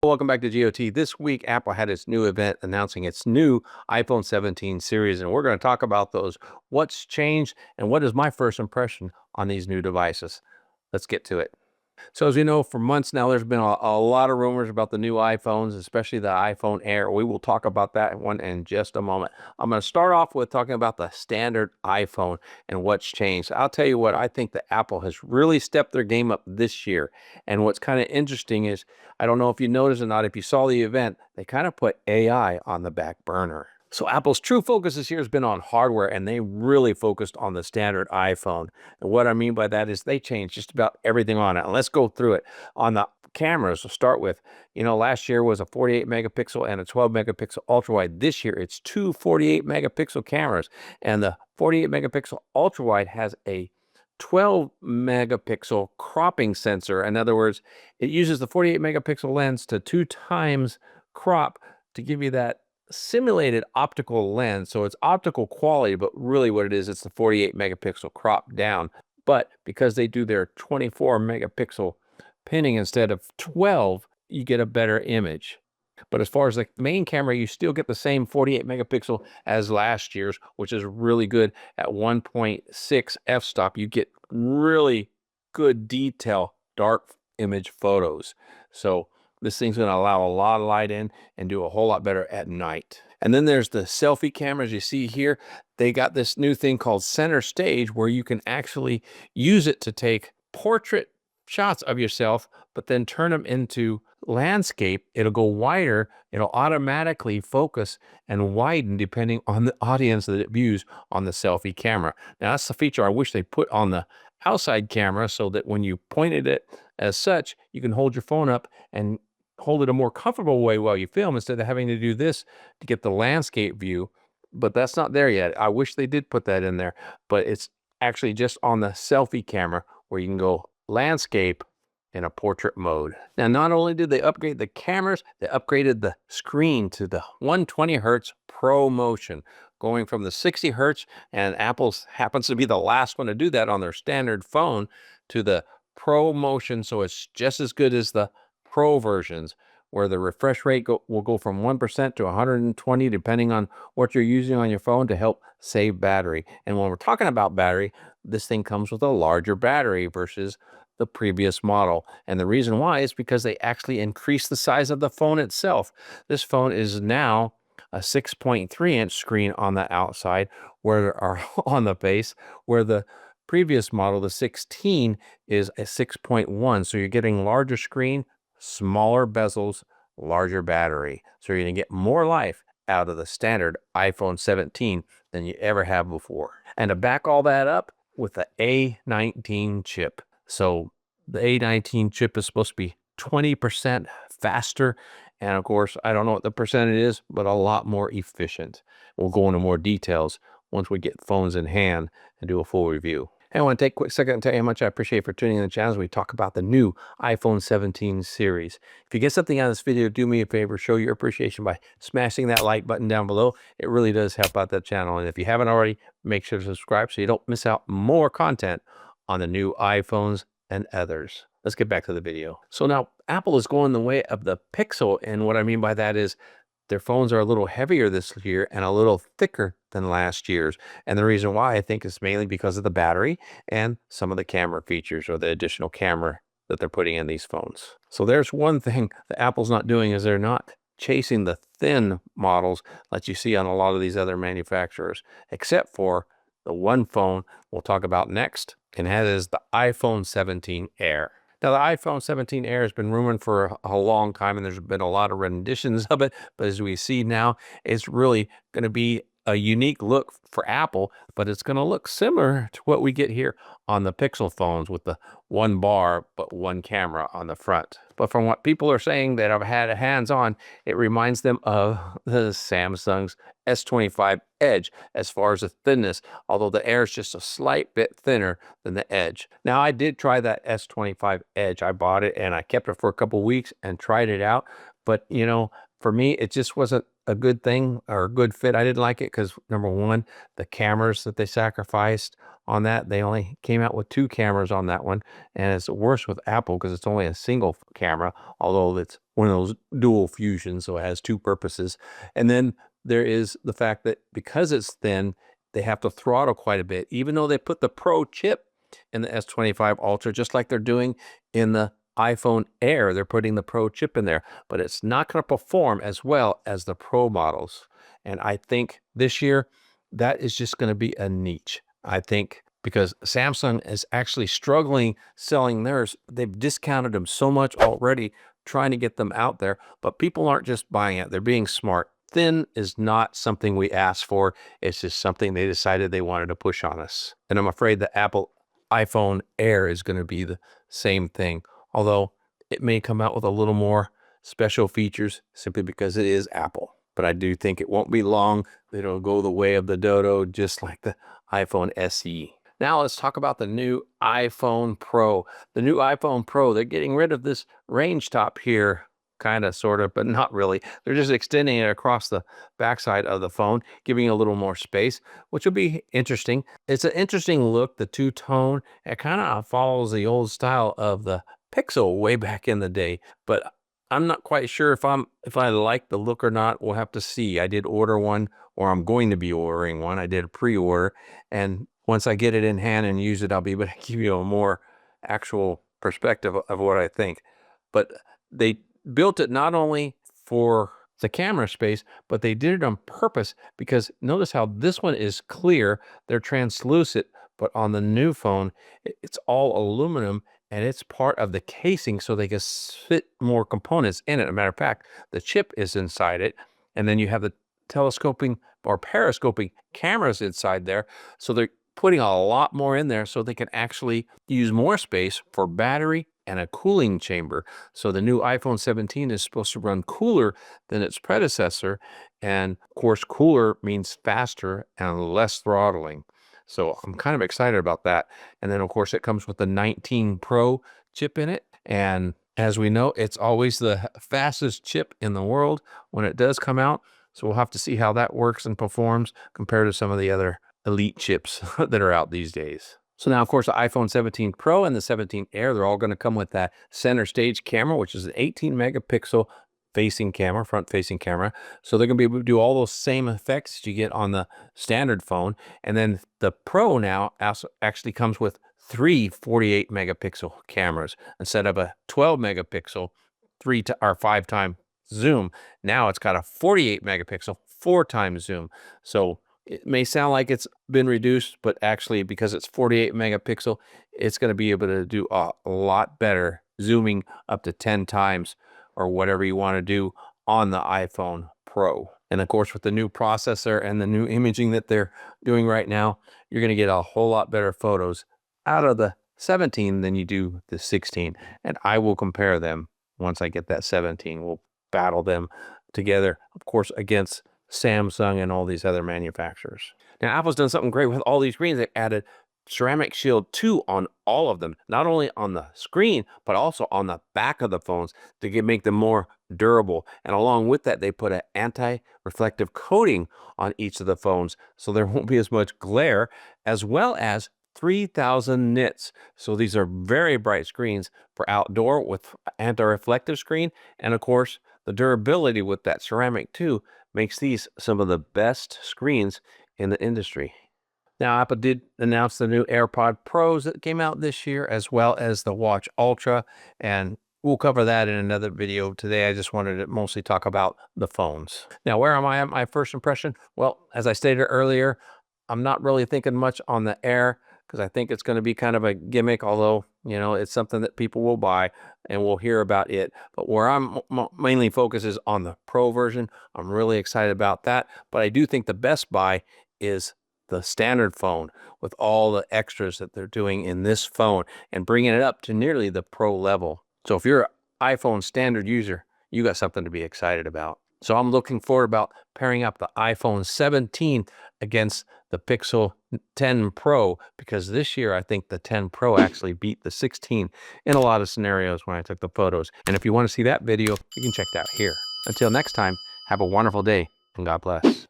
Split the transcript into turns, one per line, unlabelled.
Welcome back to GOT. This week, Apple had its new event announcing its new iPhone 17 series, and we're going to talk about those, what's changed, and what is my first impression on these new devices. Let's get to it. So as you know, for months now, there's been a lot of rumors about the new iPhones, especially the iPhone Air. We will talk about that one in just a moment. I'm going to start off with talking about the standard iPhone and what's changed. I'll tell you what, I think that Apple has really stepped their game up this year. And what's kind of interesting is, I don't know if you noticed or not, if you saw the event, they kind of put AI on the back burner. So Apple's true focus this year has been on hardware, and they really focused on the standard iPhone. And what I mean by that is they changed just about everything on it. And let's go through it. On the cameras to start with, last year was a 48 megapixel and a 12 megapixel ultra wide. This year it's two 48 megapixel cameras, and the 48 megapixel ultra wide has a 12 megapixel cropping sensor. In other words, it uses the 48 megapixel lens to 2 times crop to give you that simulated optical lens. So it's optical quality, but really what it is, it's the 48 megapixel crop down. But because they do their 24 megapixel pinning instead of 12, you get a better image. But as far as the main camera, you still get the same 48 megapixel as last year's, which is really good at 1.6 f-stop. You get really good detail, dark image photos. So this thing's going to allow a lot of light in and do a whole lot better at night. And then there's the selfie cameras you see here. They got this new thing called Center Stage, where you can actually use it to take portrait shots of yourself, but then turn them into landscape. It'll go wider. It'll automatically focus and widen depending on the audience that it views on the selfie camera. Now, that's the feature I wish they put on the outside camera, so that when you pointed it as such, you can hold your phone up and hold it a more comfortable way while you film, instead of having to do this to get the landscape view. But that's not there yet. I wish they did put that in there, but it's actually just on the selfie camera where you can go landscape in a portrait mode. Now, not only did they upgrade the cameras, they upgraded the screen to the 120 hertz Pro Motion, going from the 60 hertz, and Apple's happens to be the last one to do that on their standard phone, to the Pro Motion. So it's just as good as the Pro versions, where the refresh rate will go from 1% to 120, depending on what you're using on your phone, to help save battery. And when we're talking about battery, this thing comes with a larger battery versus the previous model. And the reason why is because they actually increased the size of the phone itself. This phone is now a 6.3-inch screen on the outside, or on the base, where the previous model, the 16, is a 6.1. So you're getting larger screen, smaller bezels, larger battery. So you're going to get more life out of the standard iPhone 17 than you ever have before. And to back all that up with the A19 chip. So the A19 chip is supposed to be 20% faster. And of course, I don't know what the percentage is, but a lot more efficient. We'll go into more details once we get phones in hand and do a full review. I want to take a quick second and tell you how much I appreciate for tuning in the channel as we talk about the new iPhone 17 series. If you get something out of this video, do me a favor, show your appreciation by smashing that like button down below. It really does help out the channel. And if you haven't already, make sure to subscribe so you don't miss out more content on the new iPhones and others. Let's get back to the video. So now Apple is going the way of the Pixel. And what I mean by that is, their phones are a little heavier this year and a little thicker than last year's. And the reason why, I think, is mainly because of the battery and some of the camera features, or the additional camera that they're putting in these phones. So there's one thing that Apple's not doing, is they're not chasing the thin models that you see on a lot of these other manufacturers, except for the one phone we'll talk about next, and that is the iPhone 17 Air. Now, the iPhone 17 Air has been rumored for a long time, and there's been a lot of renditions of it. But as we see now, it's really going to be a unique look for Apple, but it's going to look similar to what we get here on the Pixel phones, with the one bar but one camera on the front. But from what people are saying that have had hands on, it reminds them of the Samsung's S25 Edge as far as the thinness, although the Air is just a slight bit thinner than the Edge. Now, I did try that S25 Edge. I bought it and I kept it for a couple weeks and tried it out. But, for me, it just wasn't a good thing or a good fit. I didn't like it because, number one, the cameras that they sacrificed on that, they only came out with 2 cameras on that one. And it's worse with Apple because it's only a single camera, although it's one of those dual fusions, so it has two purposes. And then there is the fact that because it's thin, they have to throttle quite a bit, even though they put the Pro chip in the S25 Ultra, just like they're doing in the iPhone Air. They're putting the Pro chip in there, but it's not going to perform as well as the Pro models. And I think this year that is just going to be a niche. I think because Samsung is actually struggling selling theirs. They've discounted them so much already, trying to get them out there, but people aren't just buying it. They're being smart. Thin is not something we asked for. It's just something they decided they wanted to push on us. And I'm afraid the Apple iPhone Air is going to be the same thing, although it may come out with a little more special features simply because it is Apple. But I do think it won't be long. It'll go the way of the dodo, just like the iPhone SE. Now let's talk about the new iPhone Pro. The new iPhone Pro, they're getting rid of this range top here, kind of, sort of, but not really. They're just extending it across the backside of the phone, giving it a little more space, which will be interesting. It's an interesting look, the two-tone. It kind of follows the old style of the Pixel way back in the day, but I'm not quite sure if I like the look or not. We'll have to see. I did order one, or I'm going to be ordering one. I did a pre-order, and once I get it in hand and use it, I'll be able to give you a more actual perspective of what I think. But they built it not only for the camera space, but they did it on purpose, because notice how this one is clear. They're translucent, but on the new phone, it's all aluminum, and it's part of the casing so they can fit more components in it. As a matter of fact, the chip is inside it, and then you have the telescoping or periscoping cameras inside there. So they're putting a lot more in there so they can actually use more space for battery and a cooling chamber. So the new iPhone 17 is supposed to run cooler than its predecessor. And of course, cooler means faster and less throttling. So I'm kind of excited about that. And then of course it comes with the 19 Pro chip in it. And as we know, it's always the fastest chip in the world when it does come out. So we'll have to see how that works and performs compared to some of the other elite chips that are out these days. So now, of course, the iPhone 17 Pro and the 17 Air, they're all going to come with that center stage camera, which is an 18 megapixel facing camera, front facing camera. So they're going to be able to do all those same effects you get on the standard phone. And then the Pro now actually comes with three 48 megapixel cameras instead of a 12 megapixel 5-time zoom. Now it's got a 48 megapixel 4-time zoom. So it may sound like it's been reduced, but actually, because it's 48 megapixel, it's going to be able to do a lot better, zooming up to 10 times or whatever you want to do on the iPhone Pro. And of course, with the new processor and the new imaging that they're doing right now, you're going to get a whole lot better photos out of the 17 than you do the 16. And I will compare them once I get that 17. We'll battle them together, of course, against Samsung and all these other manufacturers. Now, Apple's done something great with all these screens. They added Ceramic Shield 2 on all of them, not only on the screen, but also on the back of the phones to make them more durable. And along with that, they put an anti-reflective coating on each of the phones, so there won't be as much glare, as well as 3,000 nits. So these are very bright screens for outdoor with anti-reflective screen. And of course, the durability with that ceramic too makes these some of the best screens in the industry. Now, Apple did announce the new AirPod Pros that came out this year, as well as the Watch Ultra, and we'll cover that in another video. Today, I just wanted to mostly talk about the phones. Now, where am I at my first impression? Well, as I stated earlier, I'm not really thinking much on the Air, because I think it's going to be kind of a gimmick, although, you know, it's something that people will buy and we'll hear about it. But where I'm mainly focused is on the Pro version. I'm really excited about that. But I do think the best buy is the standard phone with all the extras that they're doing in this phone and bringing it up to nearly the Pro level. So if you're an iPhone standard user, you got something to be excited about. So I'm looking forward about pairing up the iPhone 17 against the Pixel 10 Pro, because this year I think the 10 Pro actually beat the 16 in a lot of scenarios when I took the photos. And if you want to see that video, you can check that here. Until next time, have a wonderful day and God bless.